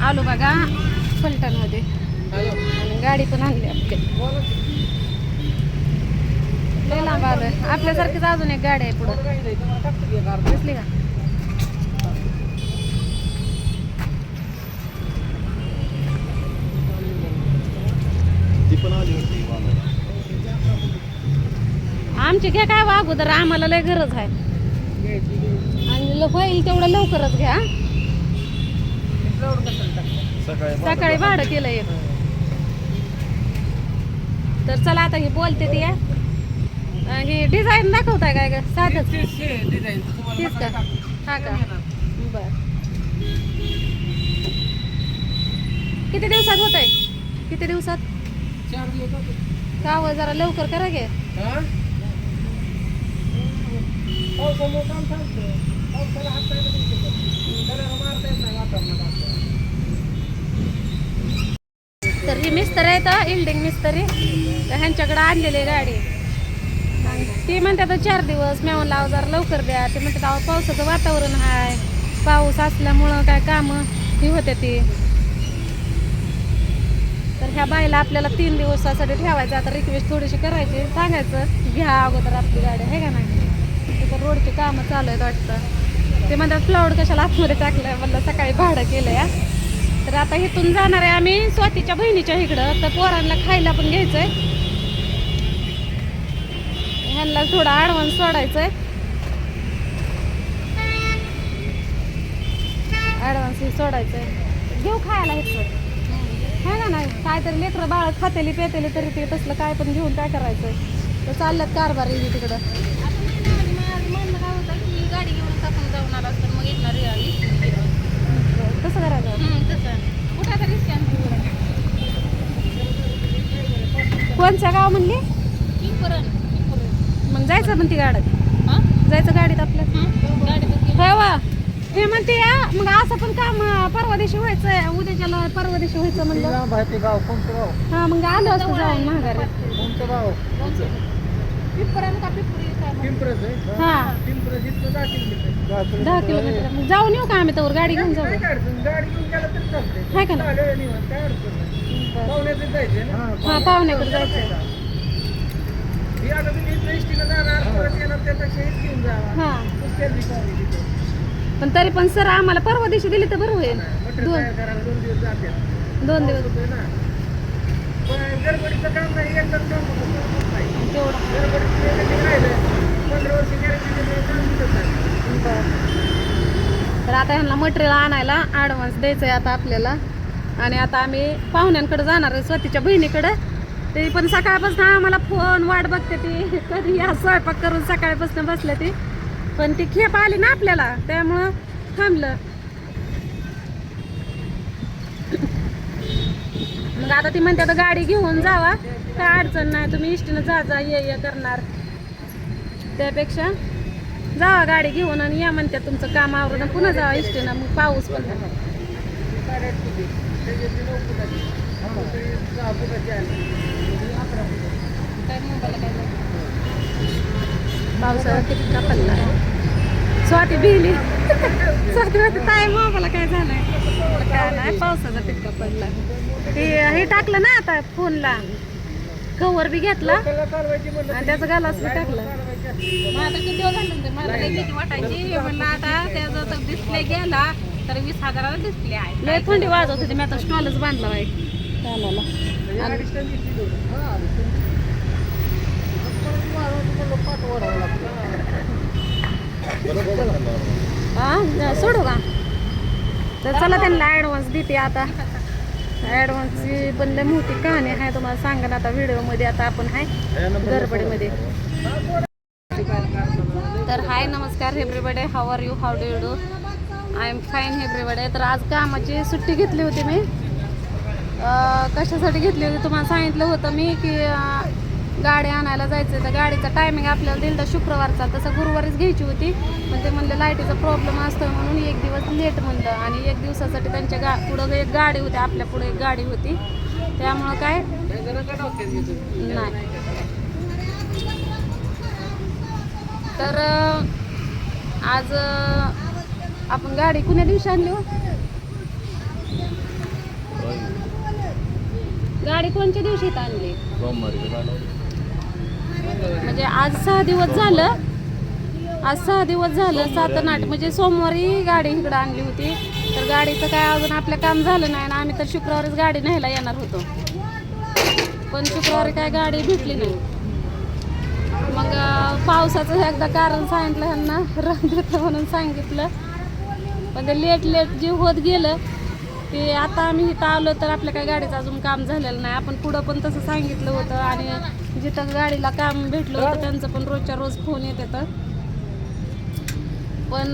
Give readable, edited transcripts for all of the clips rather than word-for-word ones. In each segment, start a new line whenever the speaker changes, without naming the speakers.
आलो बघा फलटणमध्ये आणि गाडी पण आणली आपली. लय लांब आलोय. आपल्यासारखीच अजून एक गाडी आहे पुढं, दिसली का? आमची घ्या काय अगोदर, आम्हाला लय गरज आहे आणि होईल तेवढं लवकरच घ्या. सकाळी भाडं केलं एक. तर चला आता हे बोलते ती हे डिझाईन दाखवताय काय का साधच तीच का? हा का? बर. किती दिवसात होत आहे? किती दिवसात?
4 दिवस.
का जरा लवकर करा गे. तर ही मिस्त्री आहे तर इल्डिंग मिस्त्री, तर ह्यांच्याकडे आणलेली गाडी. ती म्हणतात 4 दिवस. मी म्हणलं जरा लवकर द्या. ते म्हणतात पावसाचं वातावरण आहे, पाऊस असल्यामुळं काय कामं ही होते ती. तर ह्या बाईला आपल्याला 3 दिवसासाठी ठेवायचं. आता रिक्वेस्ट थोडीशी करायची, सांगायचं घ्या अगोदर आपली गाडी आहे का नाही. तिथं रोडची कामं चालू आहेत वाटतं. ते म्हणतात फ्लाउड कशाला आतमध्ये टाकलं. म्हणलं सकाळी भाडं केलं या. तर आता इथून जाणार आहे आम्ही स्वातीच्या बहिणीच्या इकडं. तर पोरांना खायला पण घ्यायचंय, ह्यांना थोडा ॲडव्हान्स सोडायचंय. ॲडव्हान्स ही सोडायचंय. घेऊ खायला इथं है ना नाही. काहीतरी लेकरं बाळ खातेली पेतेली तरी ते तसलं काय पण घेऊन काय करायचंय. तर चालल्यात कारभार येईल तिकडं. म्हणणं काय होतं की गाडी घेऊन टाकून जाऊन आला तर मग येणार कसं करायचं. कुठं तरी कोणचं गाव म्हणली? मग जायचं म्हणते गाडीत. जायचं गाडीत आपल्या गाडीत हे म्हणते या. मग असं पण काम परवा दिवशी व्हायचंय, उद्याच्याला परवा दिवशी व्हायचं म्हणलं.
गाव कोणतं गाव?
हा मग आलो असतं जाऊन महागारी.
कोणतं गाव? पिंपरच आहे.
हा 10 किलोमीटर. मग जाऊन येऊ का आम्ही तर गाडी घेऊन जाऊ?
गाडी घेऊन गेला तरी चालते.
आहे का ना?
काय अडचण नाही. पाहुण्याकडे जायचंय ना.
हा पाहुण्याकडे जायचं.
ही आता तुम्ही इथं एसटीला जाणार, परत येणार, त्यापेक्षा हेच घेऊन जावा.
हा
तिथे
पण तरी पण सर आम्हाला परवा दिवशी दिली तर बरं होईल.
मटेरियल तयार करायला 2 दिवस जाते.
2 दिवस
होतोय ना. पण गडबडीचं काम नाही, एकदाच काम होतं नाही.
तेवढं.
गडबडीचं राहिलं 15 वर्ष गॅरंटी काम दिलं नाही.
तर आता ह्यांना मटेरियल आणायला ॲडव्हान्स द्यायचं आहे आता आपल्याला. आणि आता आम्ही पाहुण्यांकडे जाणार आहे, स्वातीच्या बहिणीकडं. ते पण सकाळपासून आम्हाला फोन वाट बघते ती, कधी या स्वयंपाक करून सकाळपासून बसले ती. पण ती खेप आली ना आपल्याला, त्यामुळं थांबलं. मग आता ती म्हणते आता गाडी घेऊन जावा, काय अडचण नाही, तुम्ही इष्टीनं जा ये करणार. त्यापेक्षा जावा गाडी घेऊन आणि या म्हणतात तुमचं काम आवरून पुन्हा जावा इष्टीनं. मग पाऊस पण पावसाळा किती पडला. स्वाती भिली. स्वाती म्हणते ताई मोबाईलला काय झालंय. काय नाही, पावसाचा टिपका पडला. हे टाकलं ना आता फोनला, कव्हर बी घेतला आणि त्याचा गलास बी टाकला. मला किती दिवस झाले मला भीती वाटायची. म्हणलं आता त्याचा तर डिस्प्ले गेला तर 20,000ला डिस्प्ले आहे. लय थंडी वाजवत होती. मी आता स्टॉलच बांधला बाई कामाला. सोडू का? तर चला त्यांना ॲडव्हान्स देते आता. ॲडव्हान्सची पण लय मोठी कहाणी आहे, तुम्हाला सांगा आता व्हिडिओमध्ये. आता आपण आहे गडबडीमध्ये. तर हाय नमस्कार everybody, how are you, how do you do? I am fine everybody. तर आज कामाची सुट्टी घेतली होती मी. कशासाठी घेतली होती तुम्हाला सांगितलं होतं मी की गाडी आणायला जायचं. तर गाडीचा टायमिंग आपल्याला दिलं तर शुक्रवारचा, तसं गुरुवारीच घ्यायची होती. पण ते म्हणलं लाईटीचा प्रॉब्लेम असतो म्हणून 1 दिवस लेट म्हणलं. आणि 1 दिवसासाठी त्यांच्या पुढं एक गाडी होती, आपल्या पुढे एक गाडी होती, त्यामुळं काय नाही. तर आज आपण गाडी कुण्या दिवशी आणली हो? गाडी कोणत्या दिवशी इथं आणली?
सोमवारी
म्हणजे आज 6 दिवस झालं. आज 6 दिवस झालं, 7 आणि 8 म्हणजे सोमवारी गाडी इकडं आणली होती. तर गाडीचं काय अजून आपलं काम झालं नाही आणि आम्ही तर शुक्रवारीच गाडी न्यायला येणार होतो, पण शुक्रवारी काय गाडी भेटली नाही. मग पावसाचं एकदा कारण सांगितलं ह्यांना, रंग देतं म्हणून सांगितलं, पण ते लेट जे होत गेलं ते आता आम्ही इथं आलो तर आपल्या काही गाडीचं अजून काम झालेलं नाही. आपण पुढं पण तसं सांगितलं होतं आणि जिथं गाडीला काम भेटलं होतं त्यांचं पण रोजच्या रोज फोन येत येतं. पण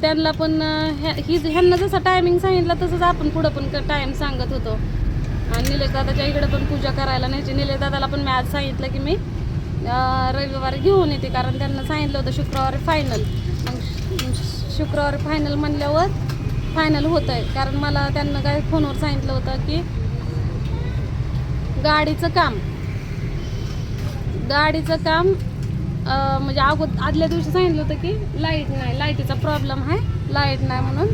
त्यांना पण ह्यांना जसं टायमिंग सांगितलं तसंच आपण पुढं पण टाईम सांगत होतो. आणि निलेश दादाच्या इकडे पण पूजा करायला न्यायची. निलेश दादाला पण मी आज सांगितलं की मी रविवारी घेऊन येते, कारण त्यांना सांगितलं होतं शुक्रवारी फायनल. मग शुक्रवारी फायनल म्हणल्यावर फायनल होत आहे, कारण मला त्यांना काय फोनवर सांगितलं होतं की गाडीचं काम म्हणजे आदल्या दिवशी सांगितलं होतं की लाईट नाही, लाईटीचा प्रॉब्लेम आहे, लाईट नाही म्हणून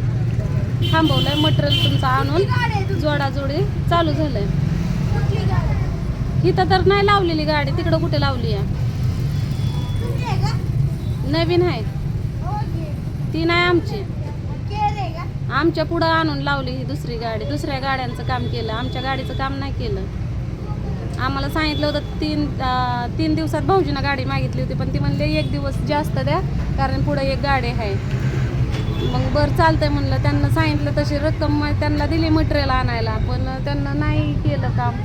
थांबवलं आहे. मटेरियल तुमचं आणून जोडाजोडी चालू झालं आहे. इथं तर नाही लावलेली गाडी, तिकडं कुठे लावली आहे? नवीन आहे ती, नाही आमची. आमच्या पुढं आणून लावली ही दुसरी गाडी. दुसऱ्या गाड्यांचं काम केलं, आमच्या गाडीचं काम नाही केलं. आम्हाला सांगितलं होतं 3 दिवसात भाऊजीनं गाडी मागितली होती, पण ती म्हणले 1 दिवस जास्त द्या कारण पुढं एक गाडी आहे. मग बरं चालतंय म्हणलं. त्यांना सांगितलं तशी रक्कम त्यांना दिली मटेरियल आणायला, पण त्यांना नाही केलं काम.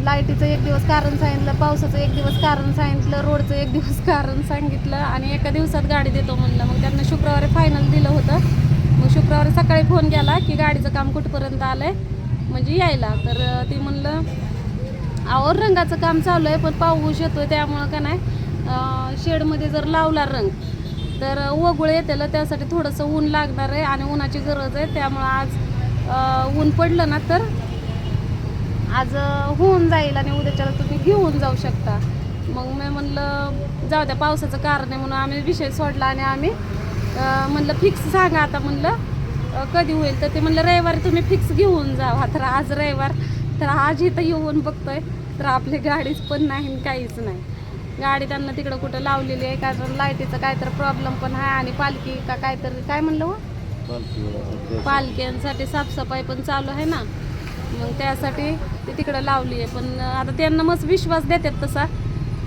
लाईटीचं 1 दिवस कारण सांगितलं, पावसाचं 1 दिवस कारण सांगितलं, रोडचं 1 दिवस कारण सांगितलं आणि एका दिवसात गाडी देतो म्हणलं. मग त्यांना शुक्रवारी फायनल दिलं होतं. मग शुक्रवारी सकाळी फोन केला की गाडीचं काम कुठपर्यंत आलं आहे म्हणजे यायला. तर ती म्हणलं अहो रंगाचं काम चालू आहे, पण पाऊस येतोय त्यामुळं का नाही शेडमध्ये जर लावला रंग तर वगुळ येतेला, त्यासाठी थोडंसं ऊन लागणार आहे आणि उन्हाची गरज आहे. त्यामुळं आज ऊन पडलं ना तर आज होऊन जाईल आणि उद्याच्याला तुम्ही घेऊन जाऊ शकता. मग मी म्हणलं जाऊ द्या, पावसाचं कारण आहे म्हणून आम्ही विषय सोडला आणि आम्ही म्हणलं फिक्स सांगा आता, म्हणलं कधी होईल. तर ते म्हणलं रविवारी तुम्ही फिक्स घेऊन जावा. तर आज रविवार, तर आज इथं येऊन बघतोय तर आपली गाडीच पण नाही, काहीच नाही. गाडी त्यांना तिकडं कुठं लावलेली आहे, कारण लाईटीचा काहीतरी प्रॉब्लेम पण आहे आणि पालखी का काहीतरी काय म्हणलं हो, पालख्यांसाठी साफसफाई पण चालू आहे ना, मग त्यासाठी ती तिकडं लावली आहे. पण आता त्यांना मस्त विश्वास देतात तसा,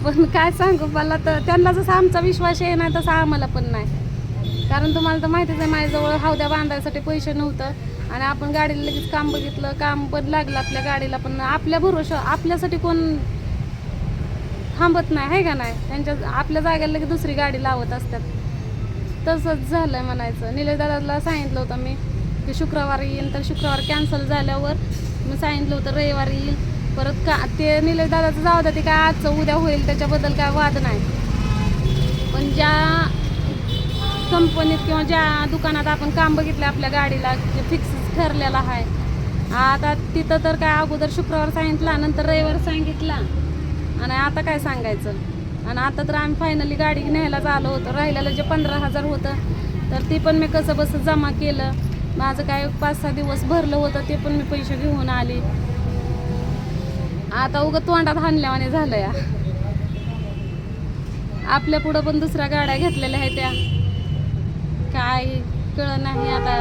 पण काय सांगू मला, तर त्यांना जसा आमचा विश्वास आहे नाही तसा आम्हाला पण नाही. कारण तुम्हाला तर माहितीच आहे माझ्याजवळ हौद्या बांधायसाठी पैसे नव्हतं आणि आपण गाडीला लगेच काम बघितलं, काम पण लागलं आपल्या गाडीला. पण आपल्या भरोशा आपल्यासाठी कोण थांबत नाही आहे का नाही, त्यांच्या आपल्या जागेला लगेच दुसरी गाडी लावत असतात. तसंच झालं आहे म्हणायचं. निलेश दादाला सांगितलं होतं मी की शुक्रवारी येईल, तर शुक्रवार कॅन्सल झाल्यावर मी सांगितलं होतं रविवारी येईल. परत का ते निलेश दादाचं जाऊ द्या, ते काय आजचं उद्या होईल त्याच्याबद्दल काय वाद नाही. पण ज्या कंपनीत किंवा ज्या दुकानात आपण काम बघितलं आपल्या गाडीला फिक्स ठरलेला आहे, आता तिथं तर काय अगोदर शुक्रवार सांगितला, नंतर रविवार सांगितला आणि आता काय सांगायचं. आणि आता तर आम्ही फायनली गाडी न्यायलाच आलो होतो. राहिलेलं जे 15,000 होतं तर ते पण मी कसं बसं जमा केलं. माझं काय 5-6 दिवस भरलं होतं, ते पण मी पैसे घेऊन आले. आता उगं तोंडात हाणल्यावाने झालं या. आपल्या पुढं पण दुसऱ्या गाड्या घेतलेल्या आहेत, त्या काय कळ नाही. आता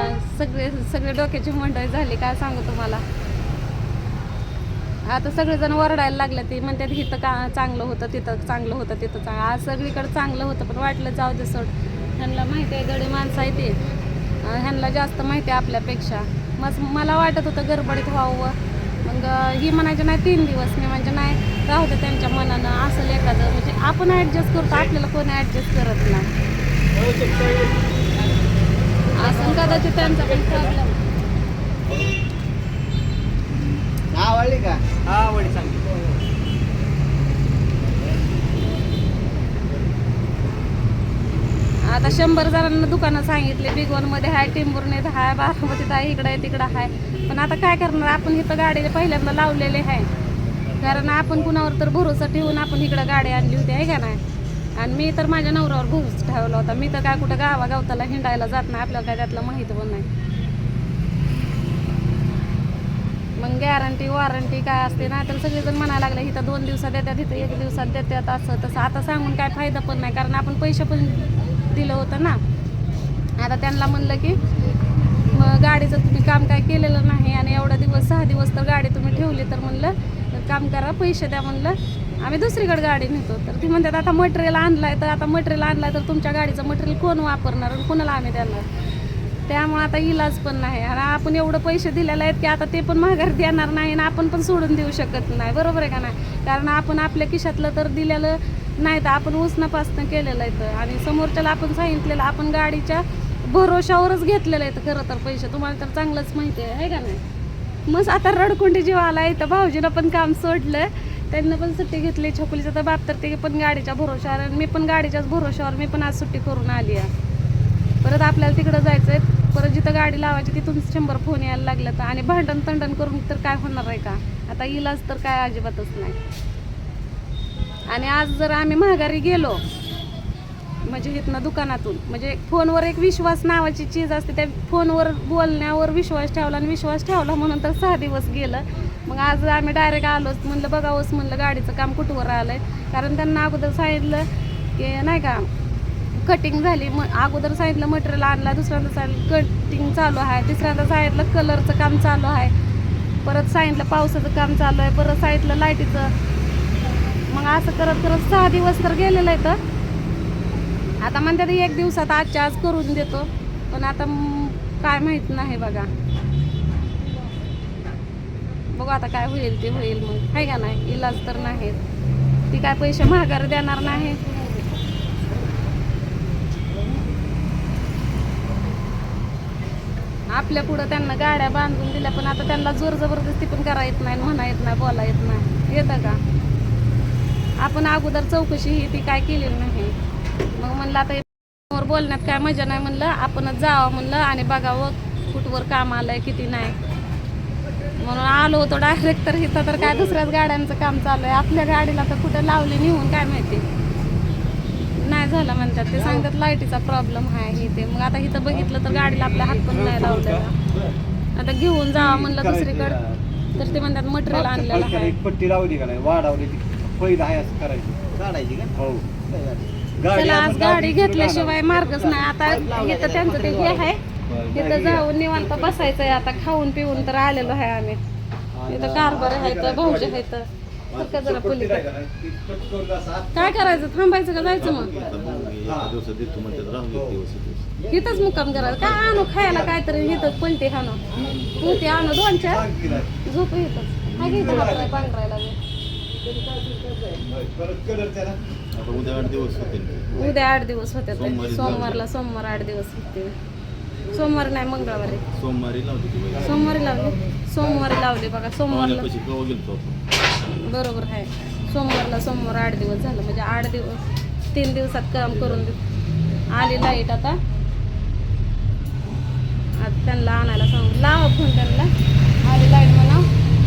सगळे डोक्याची मंडळी झाली, काय सांगू तुम्हाला. आता सगळेजण ओरडायला लागले, ते म्हणतात इथं का चांगलं होतं, तिथं चांगलं होतं, तिथं चांगलं. आज सगळीकडे चांगलं होतं, पण वाटलं जाऊ दे सोड. ह्यांना माहिती आहे गडी माणसं आहे ते, ह्यांना जास्त माहिती आहे आपल्यापेक्षा. मला वाटत होतं गडबडीत व्हावं. मग ही म्हणायचे नाही 3 दिवस, मी म्हणजे नाही राहू दे त्यांच्या मनानं. असं एखादं म्हणजे आपण ॲडजस्ट करतो, आपल्याला कोणी ॲडजस्ट करत नाही. असं कदाचित त्यांचा पण प्रॉब्लेम.
आवडली का? आवडली, सांगितलं.
आता 100 जणांना दुकानं सांगितले. बिग वनमध्ये आहे, टिंबुर्णीत आहे, बारामतीत आहे, इकडं आहे, तिकडं आहे. पण आता काय करणार, आपण इथं गाडी पहिल्यांदा लावलेले आहे, कारण आपण कुणावर तर भरोसा ठेवून आपण इकडं गाडी आणली होती आहे का नाही. आणि मी तर माझ्या नवऱ्यावर भरोसा ठेवला होता. मी तर काय कुठं गावागावताला हिंडायला जात नाही, आपल्याला काय त्यातलं माहिती पण नाही. मग गॅरंटी वॉरंटी काय असते ना, तर सगळेजण म्हणायला लागले इथं 2 दिवसात देतात, इथं 1 दिवसात देतात, असं तसं. आता सांगून काय फायदा पण नाही, कारण आपण पैसे पण दिलं होतं ना. आता त्यांना म्हणलं की मग गाडीचं तुम्ही काम काय केलेलं नाही आणि एवढा दिवस 6 दिवस तर गाडी तुम्ही ठेवली, तर म्हणलं तर काम करा, पैसे द्या, म्हणलं आम्ही दुसरीकडे गाडी नेतो. तर ती म्हणतात आता मटेरियल आणलाय, तर आता मटेरियल आणलाय तर तुमच्या गाडीचं मटेरियल कोण वापरणार आणि कोणाला आम्ही देणार. त्यामुळे आता इलाज पण नाही आणि आपण एवढं पैसे दिलेले आहेत की आता ते पण माघारी देणार नाही आणि आपण पण सोडून देऊ शकत नाही. बरोबर आहे का नाही? कारण आपण आपल्या खिशातलं तर दिलेलं नाही, तर आपण उसनापासनं केलेलं आहे. तर आणि समोरच्याला आपण सांगितलेलं, आपण गाडीच्या भरोशावरच घेतलेलं आहे खरं तर पैसे. तुम्हाला तर चांगलंच माहिती आहे का नाही? मग आता रडकुंडी जीव आला आहे. तर भाऊजीनं पण काम सोडलं, त्यांना पण सुट्टी घेतली. छकुलीचा तर बाप तर ते पण गाडीच्या भरोशावर आणि मी पण गाडीच्याच भरोशावर मी पण आज सुट्टी करून आली आहे. परत आपल्याला तिकडं जायचं आहे, परत जिथं गाडी लावायची तिथून 100 फोन यायला लागलं तर आणि भांडण तंडण करून तर काय होणार आहे का? आता इलाज तर काय अजिबातच नाही. आणि आज जर आम्ही माघारी गेलो म्हणजे इथनं दुकानातून, म्हणजे फोनवर एक विश्वास नावाची चीज असते, त्या फोनवर बोलण्यावर विश्वास ठेवला आणि विश्वास ठेवला म्हणून तर 6 दिवस गेलं. मग आज आम्ही डायरेक्ट आलोच, म्हणलं बघावंच म्हणलं गाडीचं काम कुठवर आलं आहे. कारण त्यांना अगोदर सांगितलं की नाही का कटिंग झाली, मग अगोदर सांगितलं मटेरियल आणला, दुसऱ्यांदा सांगितलं कटिंग चालू आहे, तिसऱ्यांदा सांगितलं कलरचं काम चालू आहे, परत सांगितलं पावसाचं काम चालू आहे, परत सांगितलं लाईटीचं. मग असं करत करत 6 दिवस तर गेलेलं आहे. तर आता म्हणतात 1 दिवसात आजच्या आज करून देतो, पण आता काय माहीत नाही बघा. बघू आता काय होईल ते होईल. मग आहे का नाही? इलाज तर नाही, ती काय पैसे माघारी देणार नाही. आपल्या पुढं त्यांना गाड्या बांधून दिल्या, पण आता त्यांना जोर जबरदस्ती पण करा येत नाही, म्हणा येत नाही, बोला येत नाही. येतं का? आपण अगोदर चौकशी ही ती काय केलेली नाही. मग म्हणलं आता समोर बोलण्यात काय मजा नाही, म्हणलं आपणच जावं म्हणलं आणि बघावं कुठवर काम आलंय किती नाही. म्हणून आलो होतो डायरेक्ट. तर इथं तर काय दुसऱ्याच गाड्यांचं काम चालू आहे, आपल्या गाडीला तर कुठं लावली निघून काय माहिती नाही झालं म्हणतात. ते सांगतात लाईटीचा प्रॉब्लेम आहे हे ते. मग आता इथं बघितलं तर गाडीला आपल्या हात पण नाही लावलेला. आता घेऊन जावा म्हणलं दुसरीकडं, तर ते म्हणतात मटेरियल आणलेलं आहे.
पट्टी लावली का नाही, वाढवली पहिलं आहे असं करायची, काढायची का? हो.
चला आज गाडी घेतल्याशिवाय मार्गच नाही. आता इथं त्यांचं ते हे आहे, तिथं जाऊन निवांत बसायचंय. आता खाऊन पिऊन तर आलेलो आहे आम्ही. इथं कारभार आहे, तर भाऊजी आहे, तर जरा पलीकडे काय करायचं, थांबायचं का जायचं? मग इथंच मुक्काम करायचं. काय आणू खायला काहीतरी इथंच पलटी आणू, पोती आणू 2-4 झोप इथंच. हा घे पांघरायला.
उद्या 8 दिवस होते.
उद्या 8 दिवस होते. सोमवार 8 दिवस होते. सोमवार नाही, मंगळवारी.
सोमवारी लावली.
सोमवारी लावली बघा. सोमवारला
गेलतो
बरोबर आहे. सोमवार 8 दिवस झालं, म्हणजे 8 दिवस 3 दिवसात काम करून आली लाईट. आता त्यांना आणायला सांगू, लावा फोन त्यांना, आली लाईट म्हणा,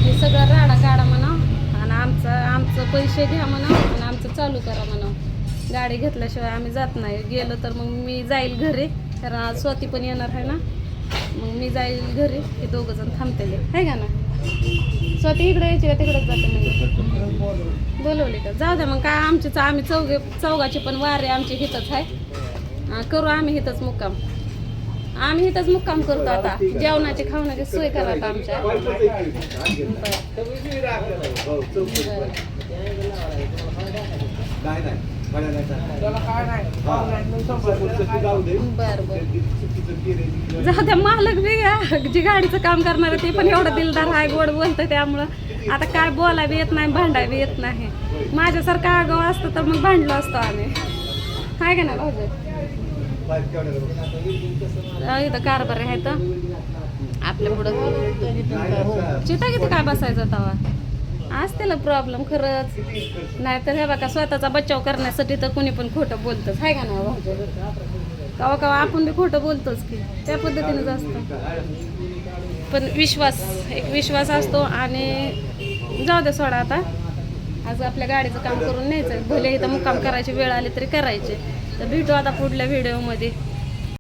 हे सगळं राडा काढा म्हणा आणि आमचं पैसे घ्या म्हणा आणि आमचं चालू करा म्हणा. गाडी घेतल्याशिवाय आम्ही जात नाही. गेलो तर मग मी जाईल घरी, कारण आज स्वाती पण येणार आहे ना. मग मी जाईल घरी, हे 2 जण थांबतेले आहे का ना. स्वाती इकडे यायची का तिकडेच जाते म्हणजे बोलवले का? जाऊ द्या मग काय, आम्ही चौघाची पण वारे आमची हितच आहे. करू आम्ही हितच मुक्काम. आम्ही इथंच मुक्काम करतो. आता जेवणाची खावण्याची सोय करा आता आमच्या. जाऊ द्या, मालक बी जी गाडीचं काम करणार आहे ते पण एवढं दिलदार आहे, गोड बोलतं. त्यामुळं आता काय बोलायला येत नाही, भांडायला येत नाही. माझ्यासारखं आगाव असतं तर मग भांडलो असतो आम्ही, आहे का ना भाऊजी? इथं कारभार आहे तर आपल्या पुढं चिता किती काय बसायचं तवा. आज त्याला प्रॉब्लेम खरंच नाही. तर हे बघा, स्वतःचा बचाव करण्यासाठी तर कुणी पण खोटं बोलतंच, आहे का ना भाऊजी? कवा कवा आपण बी खोटं बोलतोच की, त्या पद्धतीनेच असतं. पण एक विश्वास असतो. आणि जाऊ दे सोडा, आता आज आपल्या गाडीचं काम करून न्यायचं. भले इथं मुक्काम करायची वेळ आली तरी करायचे. तर भेटू आता पुढल्या व्हिडिओमध्ये.